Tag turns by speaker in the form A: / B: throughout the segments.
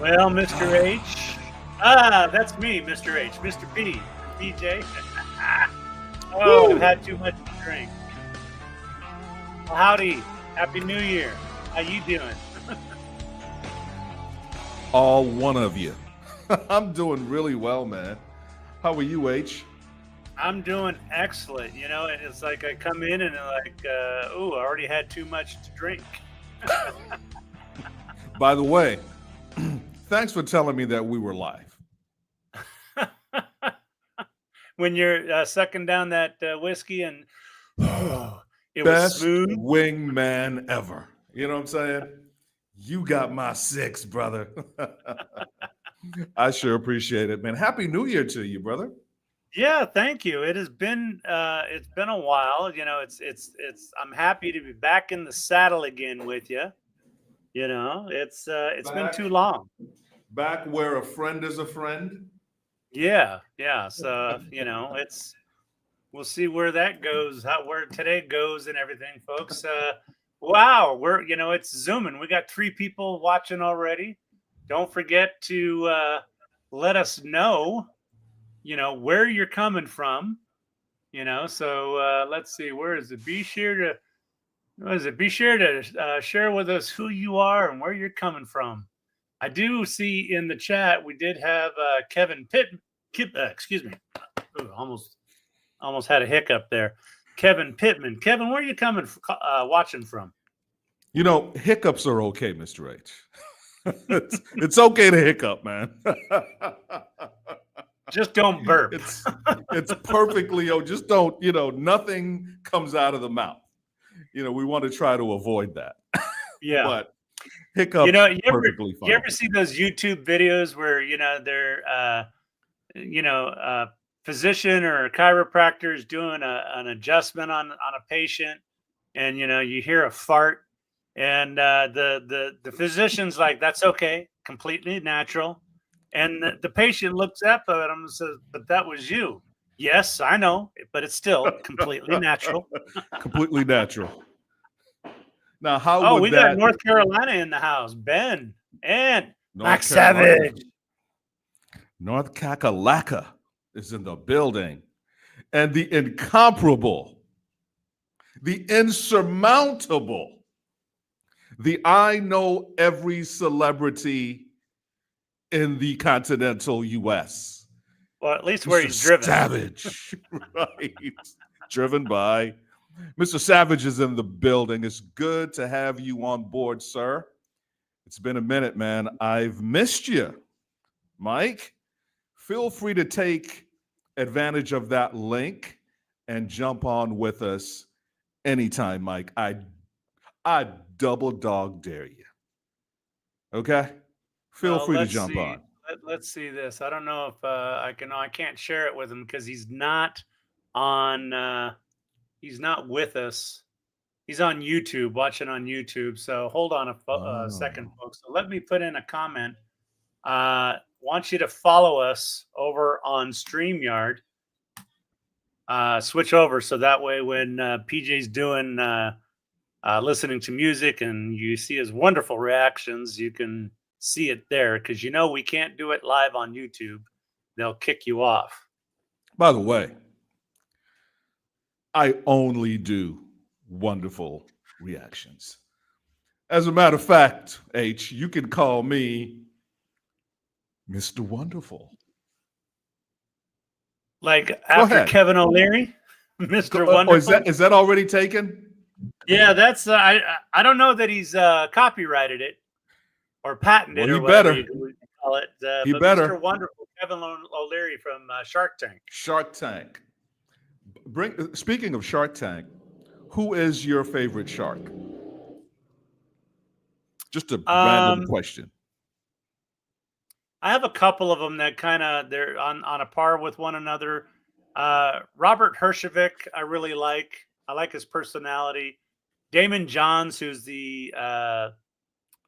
A: Well, Mr. H. That's me, Mr. H. Mr. P. PJ. Oh, I've had too much to drink. Well, howdy. Happy New Year. How you doing?
B: All one of you. I'm doing really well, man. How are you, H?
A: I'm doing excellent. You know, and it's like I come in and I already had too much to drink.
B: By the way, thanks for telling me that we were live.
A: When you're sucking down that whiskey and it was
B: Best
A: smooth.
B: wingman ever. You know what I'm saying? You got my six, brother. I sure appreciate it, man. Happy New Year to you, brother.
A: Yeah, thank you. It's been a while. You know, I'm happy to be back in the saddle again with you. You know, it's been too long.
B: Back where a friend is a friend.
A: Yeah. So, we'll see where that goes, where today goes and everything, folks. Wow, it's zooming. We got 3 people watching already. Don't forget to let us know, where you're coming from. So let's see, where is it? Be sure to share with us who you are and where you're coming from. I do see in the chat we did have Kevin excuse me. Ooh, almost had a hiccup there. Kevin Pittman. Kevin, where are you watching from?
B: You know, hiccups are okay, Mr. H. it's okay to hiccup, man.
A: Just don't burp.
B: It's perfectly, just don't, nothing comes out of the mouth. We want to try to avoid that.
A: Yeah.
B: But hiccups perfectly fine.
A: You ever see those YouTube videos where, they're, physician or a chiropractor is doing an adjustment on a patient and, you hear a fart and the physician's like, that's okay, completely natural. And the patient looks up at him and says, but that was you. Yes, I know, but it's still completely natural.
B: Completely natural. Now, how would
A: we got North Carolina in the house. Ben and Max
B: Carolina.
A: Savage.
B: North Kakalaka is in the building. And the incomparable, the insurmountable, the I know every celebrity in the continental U.S.
A: Well, at least where
B: Mr.
A: he's driven.
B: Savage, right? Driven by. Mr. Savage is in the building. It's good to have you on board, sir. It's been a minute, man. I've missed you. Mike, feel free to take advantage of that link and jump on with us anytime, Mike. I double dog dare you. Okay? Feel free to jump on.
A: Let's see this. I don't know if I can't share it with him because he's not on. He's not with us. He's on YouTube, watching on YouTube. So hold on a second, folks. So let me put in a comment. Want you to follow us over on StreamYard. Switch over so that way when PJ's doing listening to music and you see his wonderful reactions, you can see it there because we can't do it live on YouTube. They'll kick you off.
B: By the way, I only do wonderful reactions. As a matter of fact, H, you can call me Mr. Wonderful.
A: Like after Kevin O'Leary, Mr. Wonderful.
B: Is that already taken?
A: Yeah, that's I don't know that he's copyrighted it or patented
B: well,
A: or whatever
B: better.
A: you call it.
B: He
A: but
B: better.
A: Mr. Wonderful, Kevin O'Leary from Shark Tank.
B: Shark Tank. Speaking of Shark Tank, who is your favorite shark? Just a random question.
A: I have a couple of them that they're on a par with one another. Robert Herjavec, I really like. I like his personality. Damon Johns, who's the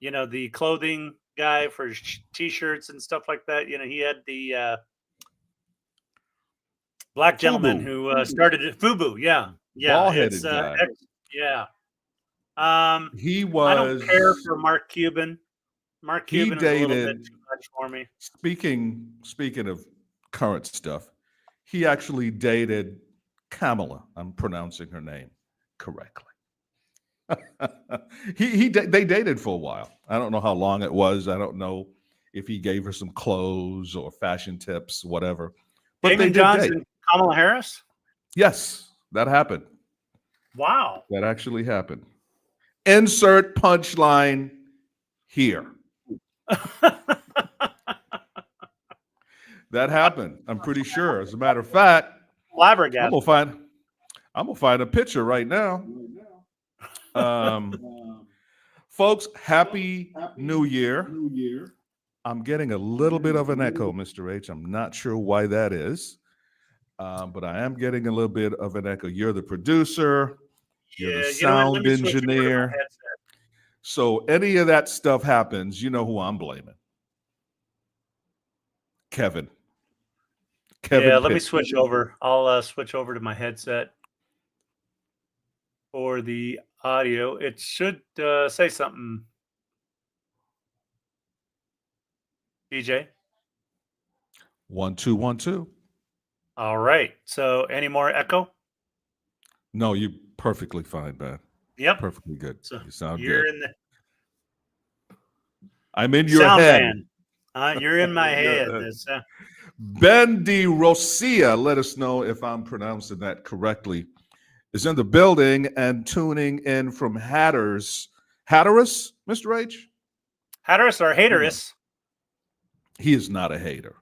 A: the clothing guy for t-shirts and stuff like that. He had the black gentleman who started it. FUBU, yeah.
B: Ball-headed guy.
A: Yeah.
B: He was.
A: I don't care for Mark Cuban. Mark Cuban is a little bit too much for me.
B: Speaking of current stuff, he actually dated Kamala. I'm pronouncing her name correctly. They dated for a while. I don't know how long it was. I don't know if he gave her some clothes or fashion tips, whatever. But they
A: Damon
B: did
A: Johns
B: date.
A: and Kamala Harris?
B: Yes, that happened.
A: Wow.
B: That actually happened. Insert punchline here. That happened. I'm pretty sure. As a matter of fact, I'm
A: Flabbergasted.
B: gonna find a picture right now. Folks, happy New Year. I'm getting a little bit of an echo, Mr. H. I'm not sure why that is, but I am getting a little bit of an echo. You're the producer. You're the
A: Yeah, you know what? Let
B: sound
A: me switch over to my
B: engineer.
A: headset.
B: So any of that stuff happens, you know who I'm blaming. Kevin.
A: Yeah, let me
B: Pitt.
A: switch over. I'll switch over to my headset for the audio. It should say something. DJ.
B: 1 2 1 2.
A: All right. So any more echo?
B: No, you're perfectly fine, man.
A: Yep.
B: Perfectly good.
A: So
B: You sound
A: you're
B: good.
A: in the
B: I'm in your
A: sound
B: head.
A: man. You're in my head.
B: Ben De Rocia, let us know if I'm pronouncing that correctly, is in the building and tuning in from Hatteras, Mr. H?
A: Hatteras or haterous?
B: He is not a hater.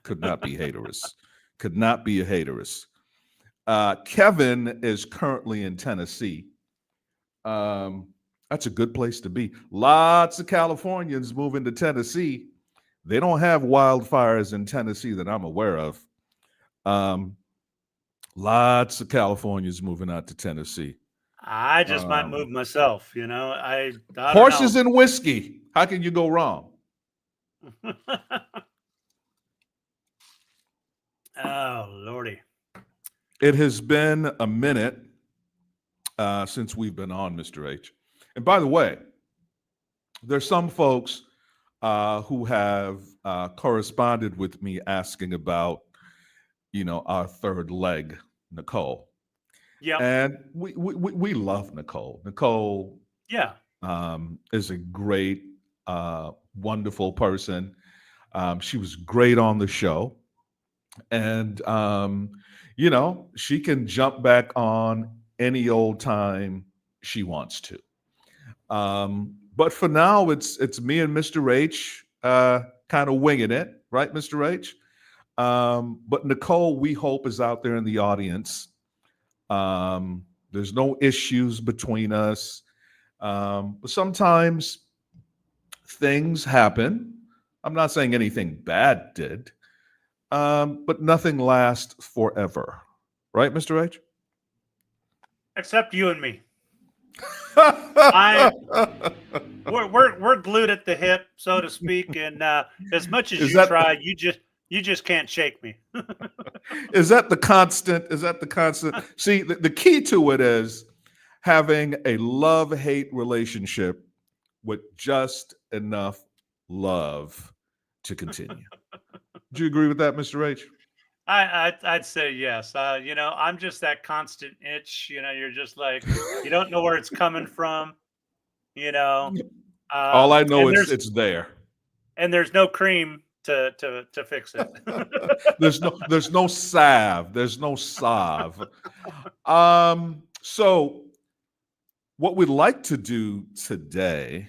B: Could not be haterous. Could not be a haterous. Kevin is currently in Tennessee. That's a good place to be. Lots of Californians moving to Tennessee. They don't have wildfires in Tennessee that I'm aware of. Lots of Californians moving out to Tennessee.
A: I just might move myself. You know, I
B: horses and whiskey. How can you go wrong?
A: Oh, Lordy.
B: It has been a minute since we've been on, Mr. H. And by the way, there's some folks who have corresponded with me asking about, our third leg, Nicole.
A: Yeah.
B: And we love Nicole. Nicole,
A: yeah,
B: is a great, wonderful person. She was great on the show, and she can jump back on any old time she wants to. But for now, it's me and Mr. H kind of winging it, right, Mr. H? But Nicole, we hope, is out there in the audience. There's no issues between us. But sometimes things happen. I'm not saying anything bad did, but nothing lasts forever. Right, Mr. H?
A: Except you and me. We're glued at the hip, so to speak, and as much as try, you just can't shake me.
B: Is that the constant? See, the key to it is having a love-hate relationship with just enough love to continue. Do you agree with that, Mr. H?
A: I'd say yes. I'm just that constant itch. You're just like, you don't know where it's coming from.
B: All I know is it's there,
A: and there's no cream to fix it.
B: there's no salve. There's no salve. So what we'd like to do today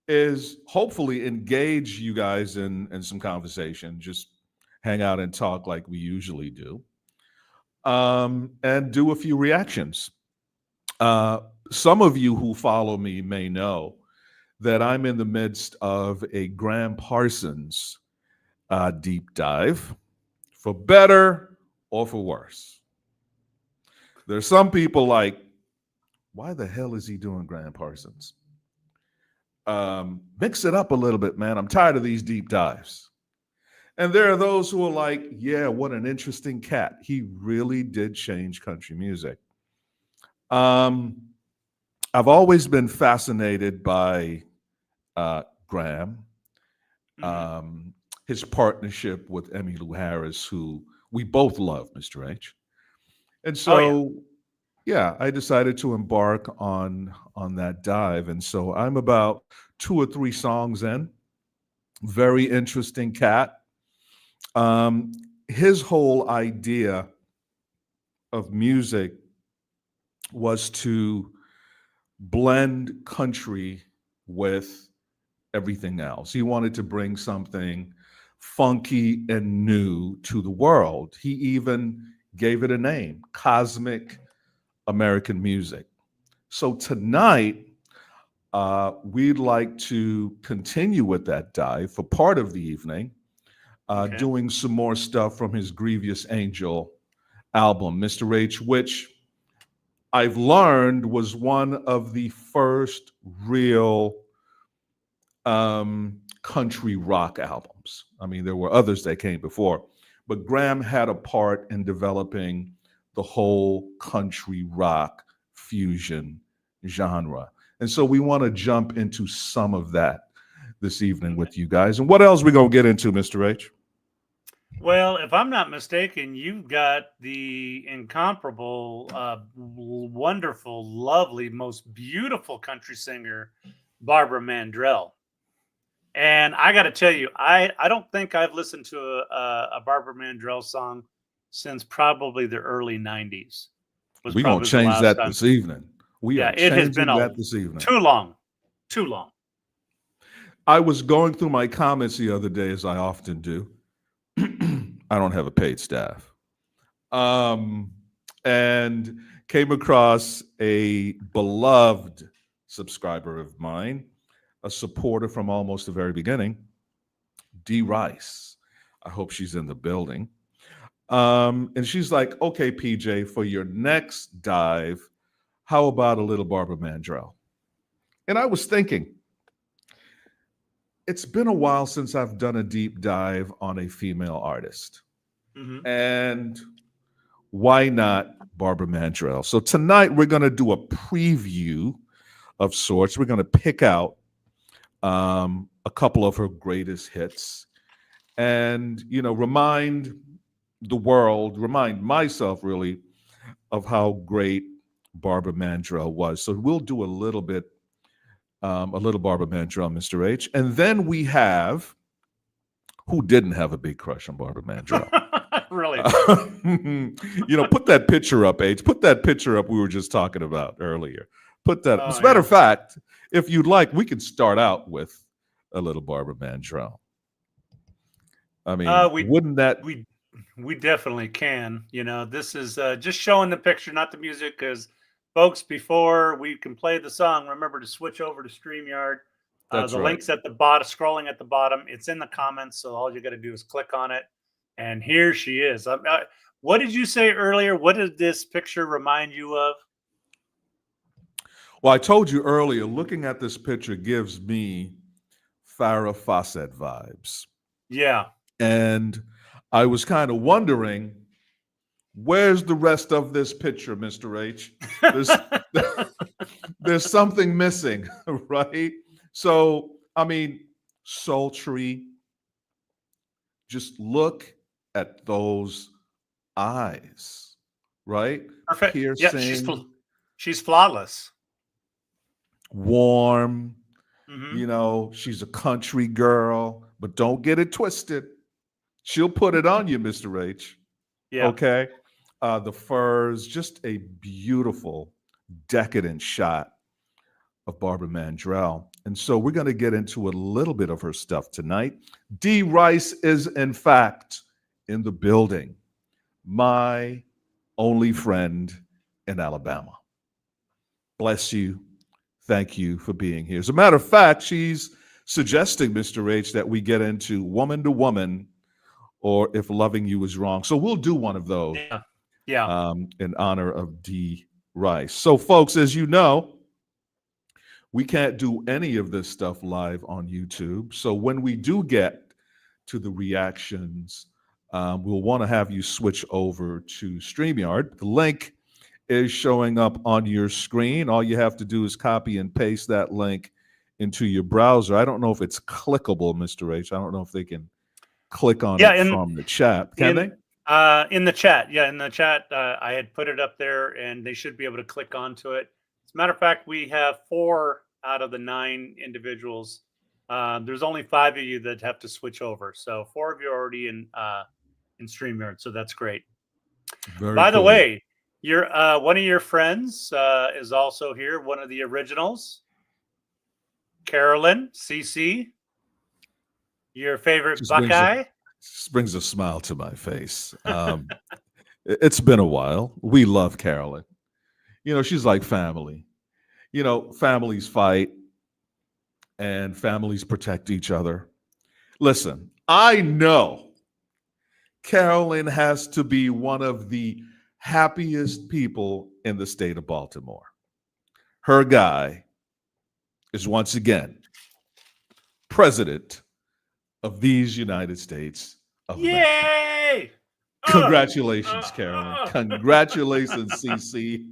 B: is hopefully engage you guys in some conversation. Just hang out and talk like we usually do, and do a few reactions. Some of you who follow me may know that I'm in the midst of a Graham Parsons deep dive, for better or for worse. There's some people like, why the hell is he doing Graham Parsons? Mix it up a little bit, man. I'm tired of these deep dives. And there are those who are like, yeah, what an interesting cat. He really did change country music. I've always been fascinated by Graham.
A: Hmm.
B: his partnership with Emmylou Harris, who we both love, Mr. H. And
A: Oh yeah.
B: so, yeah, I decided to embark on that dive. And so I'm about 2 or 3 songs in. Very interesting cat. Um, his whole idea of music was to blend country with everything else. He wanted to bring something funky and new to the world. He even gave it a name, Cosmic American Music. So tonight, we'd like to continue with that dive for part of the evening,
A: Okay.
B: doing some more stuff from his Grievous Angel album, Mr. H, which I've learned was one of the first real country rock albums. I mean, there were others that came before, but Graham had a part in developing the whole country rock fusion genre. And so we want to jump into some of that this evening with you guys. And what else we going to get into, Mr. H?
A: Well, if I'm not mistaken, you've got the incomparable, wonderful, lovely, most beautiful country singer, Barbara Mandrell. And I got to tell you, I don't think I've listened to a Barbara Mandrell song since probably the early '90s. Was
B: We're going
A: probably
B: to
A: the
B: change
A: last
B: that
A: time.
B: this evening. We
A: Yeah,
B: are
A: it has been
B: changing that this evening.
A: too long, too long.
B: I was going through my comments the other day, as I often do. I don't have a paid staff. Um, and came across a beloved subscriber of mine, a supporter from almost the very beginning, D. Rice. I hope she's in the building. And she's like, okay, PJ, for your next dive, how about a little Barbara Mandrell? And I was thinking, it's been a while since I've done a deep dive on a female artist.
A: Hmm.
B: And why not Barbara Mandrell? So tonight we're going to do a preview of sorts. We're going to pick out a couple of her greatest hits and, remind the world, remind myself really of how great Barbara Mandrell was. So we'll do a little Barbara Mandrell, Mr. H. And then we have, who didn't have a big crush on Barbara Mandrell?
A: Really?
B: Put that picture up, H. Put that picture up we were just talking about earlier. Put that. As
A: Oh
B: a matter
A: yeah.
B: of fact, if you'd like, we can start out with a little Barbara Mandrell. I mean,
A: We
B: wouldn't that?
A: we we definitely can. This is just showing the picture, not the music, because folks, before we can play the song, remember to switch over to StreamYard.
B: That's
A: The
B: right.
A: link's at the bottom, scrolling at the bottom. It's in the comments, so all you got to do is click on it, and here she is. What did you say earlier? What did this picture remind you of?
B: Well, I told you earlier, looking at this picture gives me Farrah Fawcett vibes.
A: Yeah.
B: And I was kind of wondering, where's the rest of this picture, Mr. H? There's something missing, right? So, I mean, sultry. Just look at those eyes, right?
A: Perfect. Yeah,
B: Piercing,
A: she's flawless.
B: warm.
A: Hmm.
B: She's a country girl, but don't get it twisted. She'll put it on you, Mr. H.
A: Yeah.
B: Okay. The furs, just a beautiful, decadent shot of Barbara Mandrell. And so we're going to get into a little bit of her stuff tonight. D. Rice is, in fact, in the building. My only friend in Alabama. Bless you. Thank you for being here. As a matter of fact, she's suggesting, Mr. H, that we get into Woman to Woman or If Loving You Is Wrong. So we'll do one of those
A: Yeah.
B: in honor of D. Rice. So, folks, as you know, we can't do any of this stuff live on YouTube. So when we do get to the reactions, we'll want to have you switch over to StreamYard. The link is showing up on your screen. All you have to do is copy and paste that link into your browser. I don't know if it's clickable, Mr. H. I don't know if they can click on
A: Yeah,
B: it from the chat. Can they?
A: In the chat. Yeah, in the chat, I had put it up there, and they should be able to click onto it. As a matter of fact, we have 4 out of the 9 individuals. There's only 5 of you that have to switch over, so 4 of you are already in StreamYard, so that's great.
B: Very
A: By the
B: cool.
A: way, your one of your friends is also here, one of the originals, Carolyn CC, your favorite
B: Just
A: Buckeye.
B: brings a smile to my face. It's been a while. We love Carolyn. You know, she's like family. You know, families fight and families protect each other. Listen, I know Carolyn has to be one of the happiest people in the state of Baltimore. Her guy is once again president of these United States of America.
A: Yay!
B: Congratulations, Carolyn. Congratulations, CC.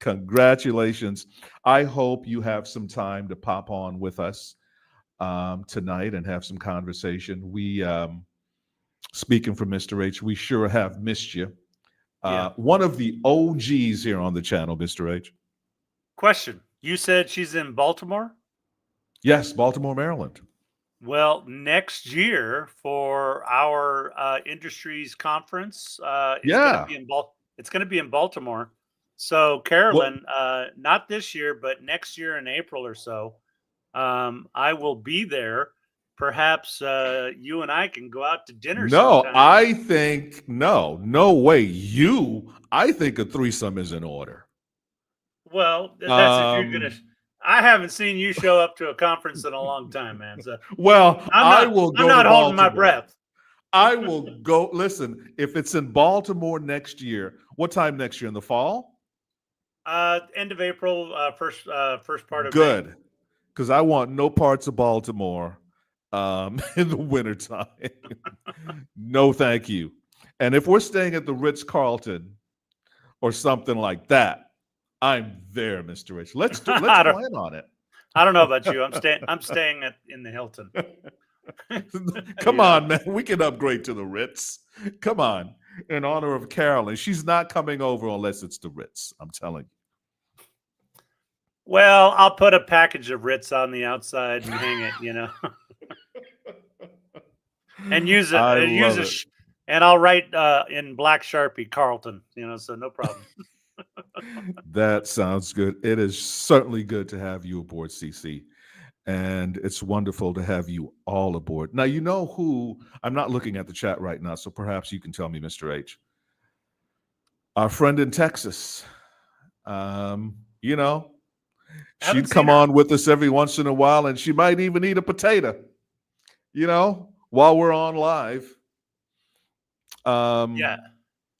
B: Congratulations. I hope you have some time to pop on with us tonight and have some conversation. We, speaking for Mr. H, we sure have missed you.
A: Yeah.
B: One of the OGs here on the channel, Mr. H.
A: Question. You said she's in Baltimore?
B: Yes, Baltimore, Maryland.
A: Well, next year for our industries conference, it's going to be in Baltimore. So, Carolyn, not this year, but next year in April or so, I will be there. Perhaps you and I can go out to dinner.
B: No,
A: sometime.
B: I think no way. I think a threesome is in order.
A: Well, that's if you're gonna. I haven't seen you show up to a conference in a long time, man. So,
B: well,
A: I'm not holding my breath.
B: I will go. Listen, if it's in Baltimore next year, what time next year? In the fall?
A: End of April, first part of May.
B: Good, because I want no parts of Baltimore in the wintertime. No, thank you. And if we're staying at the Ritz-Carlton or something like that, I'm there, Mr. Rich. Let's plan on it.
A: I don't know about you. I'm staying in the Hilton.
B: Come on, man. We can upgrade to the Ritz. Come on. In honor of Carolyn. She's not coming over unless it's the Ritz. I'm telling you.
A: Well, I'll put a package of Ritz on the outside and hang it, and use it. And I'll write in black Sharpie Carlton, so no problem.
B: That sounds good. It is certainly good to have you aboard, CC. And it's wonderful to have you all aboard. Now, you know who, I'm not looking at the chat right now, so perhaps you can tell me, Mr. H. Our friend in Texas, she'd come on with us every once in a while, and she might even eat a potato, while we're on live.
A: Yeah.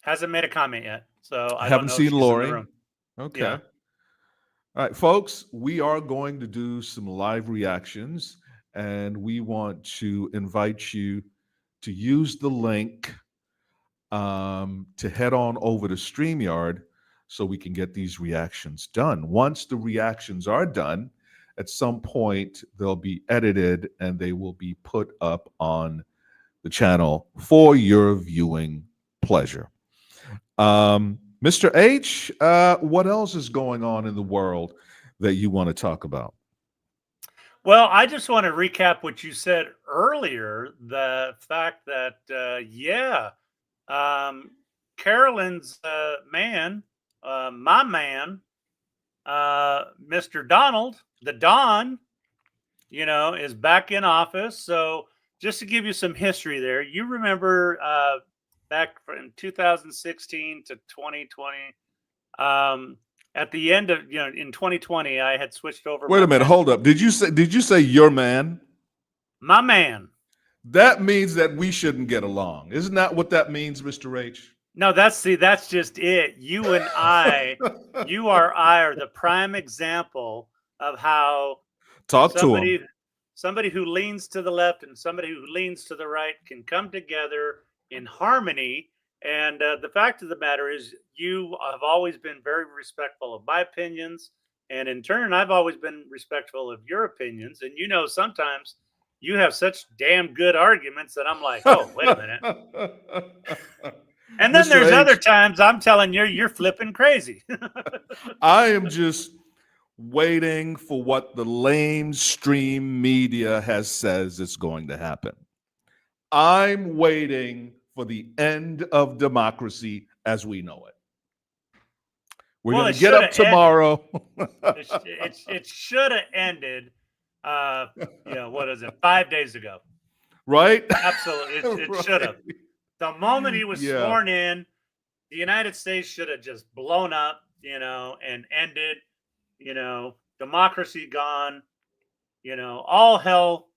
A: Hasn't made a comment yet. So I
B: haven't seen Lori.
A: Okay.
B: Yeah. All right, folks, we are going to do some live reactions, and we want to invite you to use the link to head on over to StreamYard so we can get these reactions done. Once the reactions are done, at some point they'll be edited and they will be put up on the channel for your viewing pleasure. Mr. H, what else is going on in the world that you want to talk about?
A: Well, I just want to recap what you said earlier, the fact that, Carolyn's man, my man, Mr. Donald, the Don, is back in office. So just to give you some history there, you remember back in 2016 to 2020, at the end of, in 2020, I had switched over.
B: Wait a minute, hold up. Did you say your man?
A: My man.
B: That means that we shouldn't get along. Isn't that what that means, Mr. H?
A: No, that's just it. You and I, are the prime example of how somebody who leans to the left and somebody who leans to the right can come together in harmony. And the fact of the matter is, you have always been very respectful of my opinions, And in turn, I've always been respectful of your opinions. And sometimes you have such damn good arguments that I'm like, oh, wait a minute. And then
B: Mr.
A: there's other
B: H,
A: times I'm telling you're flipping crazy.
B: I am just waiting for what the lamestream media has says is going to happen. I'm waiting for the end of democracy as we know it. We're
A: Well,
B: going
A: it
B: to get up
A: shoulda ended.
B: tomorrow.
A: It should have ended. What is it? 5 days ago.
B: Right?
A: Absolutely, it
B: Right.
A: should have. The moment he was
B: Yeah.
A: sworn in, the United States should have just blown up, and ended. Democracy gone. All hell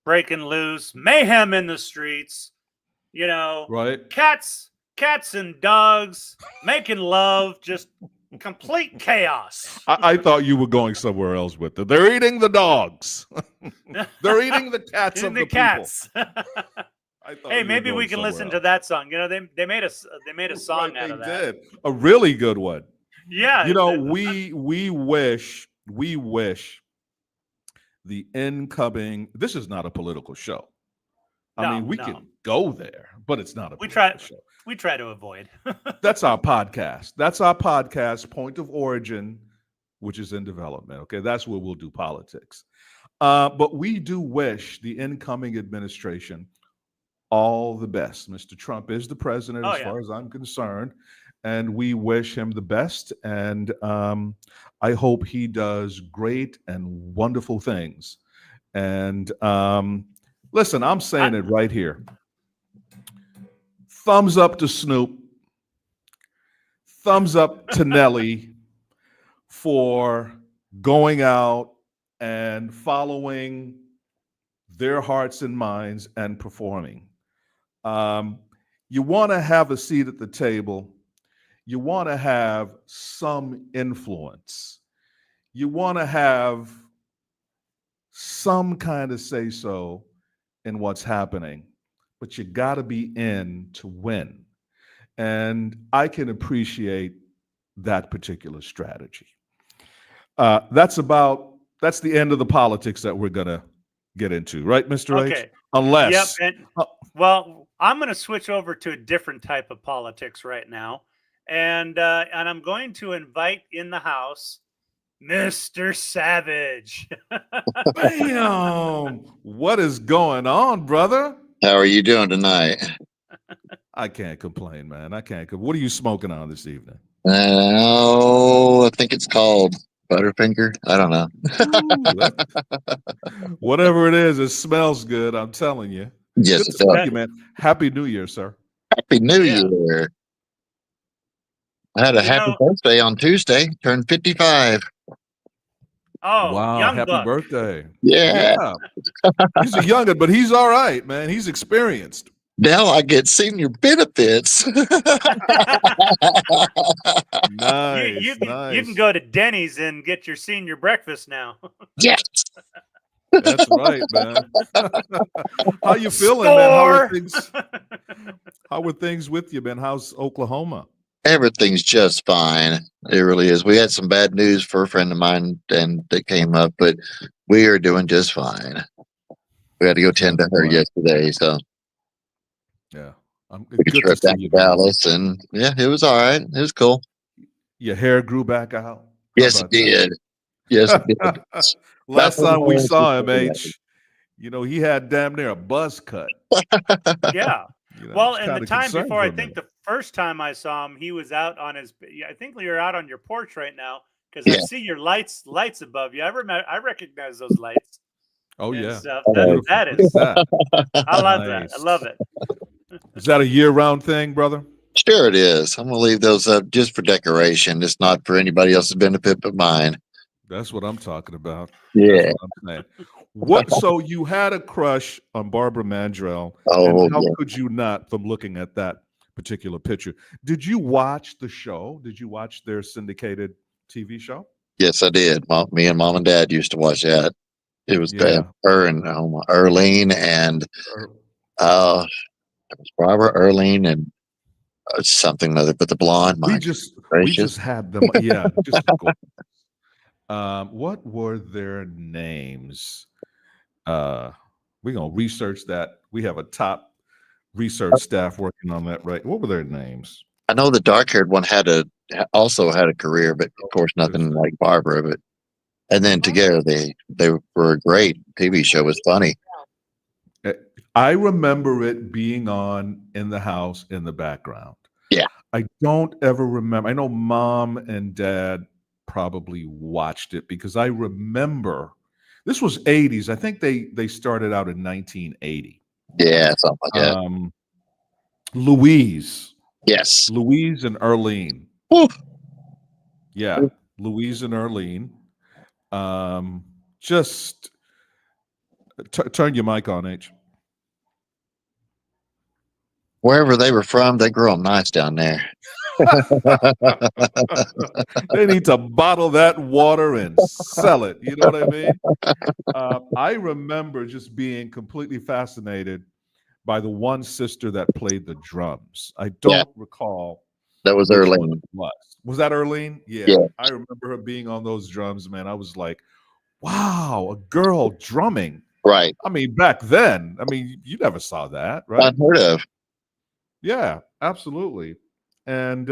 A: breaking loose, mayhem in the streets.
B: Right.
A: Cats and dogs making love, just complete chaos.
B: I thought you were going somewhere else with it. They're eating the dogs. They're eating the cats of the
A: cats.
B: I thought
A: Hey, maybe we can listen to that song. They made a song out of that.
B: They did a really good one.
A: Yeah.
B: We wish the incoming. This is not a political show. I mean, we can go there, but it's not a political show.
A: We try to avoid.
B: That's our podcast. That's our podcast, Point of Origin, which is in development. Okay, that's where we'll do politics. But we do wish the incoming administration all the best. Mr. Trump is the president as far as I'm concerned, and we wish him the best. And I hope he does great and wonderful things. And listen, I'm saying it right here. Thumbs up to Snoop. Thumbs up to Nelly for going out and following their hearts and minds and performing. You want to have a seat at the table. You want to have some influence. You want to have some kind of say-so in what's happening, but you got to be in to win. And I can appreciate that particular strategy. That's the end of the politics that we're going to get into, right, Mr. H? Unless.
A: Yep. Well, I'm going to switch over to a different type of politics right now. And I'm going to invite in the house Mr. Savage.
B: Bam! What is going on, brother?
C: How are you doing tonight?
B: I can't complain, man. I can't. What are you smoking on this evening?
C: I think it's called Butterfinger. I don't know.
B: Whatever it is, it smells good. I'm telling you.
C: Yes,
B: good to see you, man. Happy New Year, sir.
C: Happy New Year. I had a happy birthday on Tuesday. Turned 55.
A: Oh,
B: wow! Happy birthday!
C: Yeah.
B: He's a youngin', but he's all right, man. He's experienced.
C: Now I get senior benefits.
B: Nice.
A: You can go to Denny's and get your senior breakfast now.
C: Yes.
B: That's right, man. How you feeling, man? How are things with you, man? How's Oklahoma?
C: Everything's just fine. It really is. We had some bad news for a friend of mine and that came up, but we are doing just fine. We had to go tend to her yesterday, so
B: yeah.
C: We trip back to Dallas, and it was all right. It was cool.
B: Your hair grew back out?
C: Yes, it did. Yes, it did.
B: Last time we saw him, H, he had damn near a buzz cut.
A: Yeah. Well, and the time before, I think the first time I saw him, he was out on his. I think you're out on your porch right now because I see your lights above you. I recognize those lights.
B: Oh yeah,
A: that is.
B: That.
A: I love that. I love it.
B: Is that a year-round thing, brother?
C: Sure, it is. I'm gonna leave those up just for decoration. It's not for anybody else's benefit but mine.
B: That's what I'm talking about.
C: Yeah.
B: That's what I'm saying. So you had a crush on Barbara Mandrell.
C: Oh,
B: and how could you not from looking at that particular picture? Did you watch the show? Did you watch their syndicated TV show?
C: Yes, I did. Me and Mom and Dad used to watch that. It was her and Earlene and it was Barbara, Earlene, and something other, but the blonde.
B: We just had them. Yeah. What were their names? We're gonna research that. We have a top research staff working on that, right? What were their names?
C: I know the dark-haired one also had a career, but of course nothing like Barbara. But and then together they were great. TV show was funny.
B: I remember it being on in the house in the background.
C: Yeah.
B: I don't ever remember. I know mom and dad probably watched it because I remember this was 80s. I think they started out in 1980.
C: Yeah, something like that.
B: Louise
C: Yes.
B: and Earlene.
C: Woo.
B: Yeah, Louise and Earlene. Just turn your mic on, H.
C: Wherever they were from, they grow them nice down there.
B: They need to bottle that water and sell it. You know what I mean? I remember just being completely fascinated by the one sister that played the drums. I don't recall.
C: That was
B: which one
C: Earlene.
B: it was that Earlene? Yeah.
C: Yeah.
B: I remember her being on those drums, man. I was like, wow, a girl drumming.
C: Right.
B: I mean, back then, you never saw that, right?
C: Unheard of.
B: Yeah, absolutely. And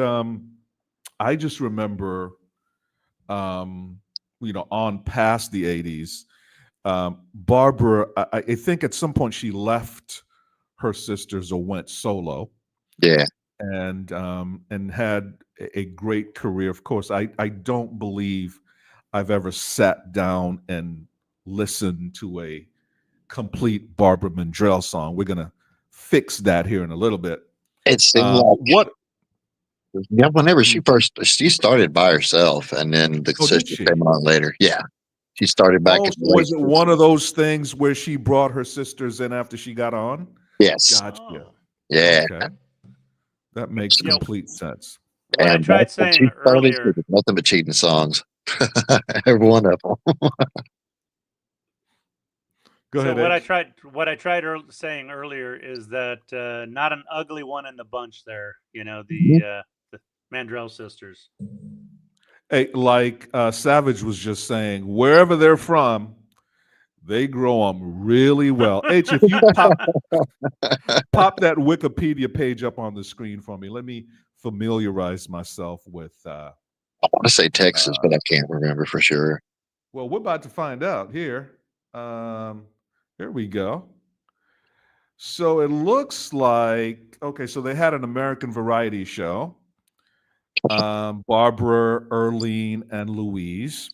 B: I just remember, on past the 80s, Barbara, I think at some point she left her sisters or went solo.
C: Yeah.
B: And had a great career. Of course, I don't believe I've ever sat down and listened to a complete Barbara Mandrell song. We're gonna fix that here in a little bit.
C: It seemed like
B: what?
C: Yeah, whenever she started by herself, and then the sister came on later. Yeah, she started back.
B: Was it one of those things where she brought her sisters in after she got on?
C: Yes.
B: Gotcha.
A: Oh.
C: Yeah.
B: Okay. That makes complete sense.
A: What I tried saying earlier,
C: nothing but cheating songs. Every one of them.
B: Go ahead.
A: What I tried saying earlier is that not an ugly one in the bunch there. The Mandrell sisters.
B: Hey, like Savage was just saying, wherever they're from, they grow them really well. H, if you pop that Wikipedia page up on the screen for me, let me familiarize myself with.
C: I want to say Texas, but I can't remember for sure.
B: Well, we're about to find out here. Here we go. So it looks like, okay, so they had an American variety show. Barbara, Earlene, and Louise.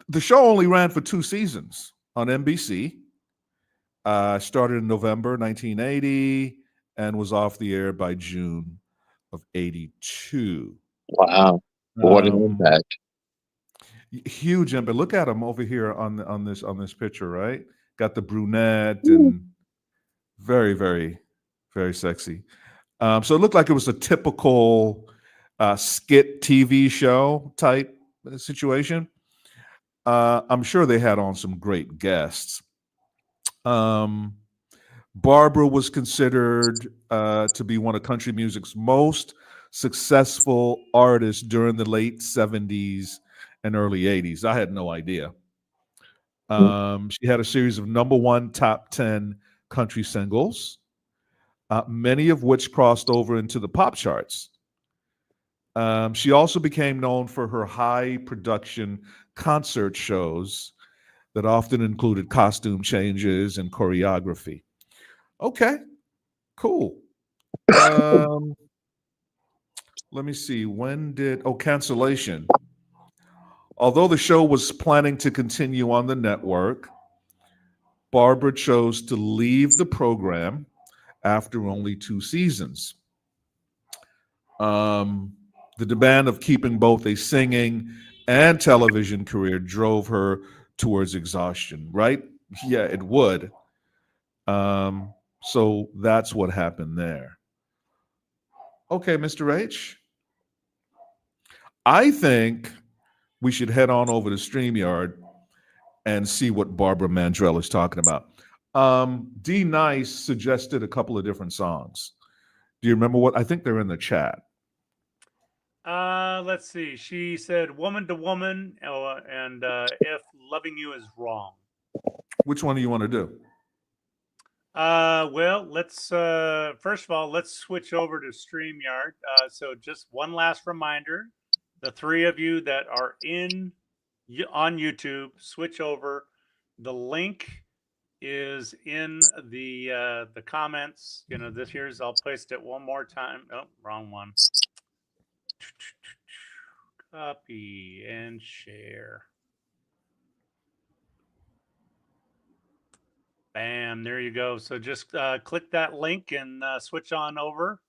B: The show only ran for 2 seasons on NBC. Started in November 1980 and was off the air by June of 82.
C: Wow. What an impact.
B: Huge impact. Look at him over here on this picture, right? Got the brunette and very, very, very sexy. So it looked like it was a typical skit TV show type situation. I'm sure they had on some great guests. Barbara was considered to be one of country music's most successful artists during the late 70s and early 80s. I had no idea. She had a series of #1 top 10 country singles, many of which crossed over into the pop charts. She also became known for her high production concert shows that often included costume changes and choreography. Okay, cool. Let me see. Cancellation. Although the show was planning to continue on the network, Barbara chose to leave the program after only 2 seasons. The demand of keeping both a singing and television career drove her towards exhaustion, right? Yeah, it would. So that's what happened there. Okay, Mr. H. I think we should head on over to StreamYard and see what Barbara Mandrell is talking about. D Nice suggested a couple of different songs. Do you remember what? I think they're in the chat.
A: Let's see. She said woman to woman, and if loving you is wrong.
B: Which one do you want to do?
A: Well, let's first of all, let's switch over to StreamYard. So just one last reminder, the three of you that are on YouTube, switch over. The link is in the comments. You know, I'll paste it one more time. Oh, wrong one. Copy and share. Bam, there you go. So just click that link and switch on over.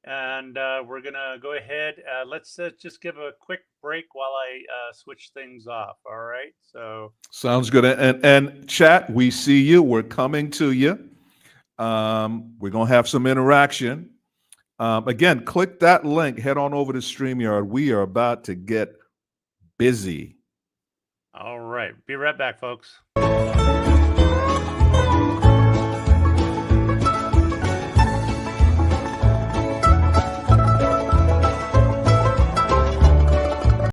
A: And we're going to go ahead. Let's just give a quick break while I switch things off. All right. So
B: Sounds good. And chat, we see you. We're coming to you. We're going to have some interaction. Again, click that link. Head on over to StreamYard. We are about to get busy.
A: all right. Be right back, folks.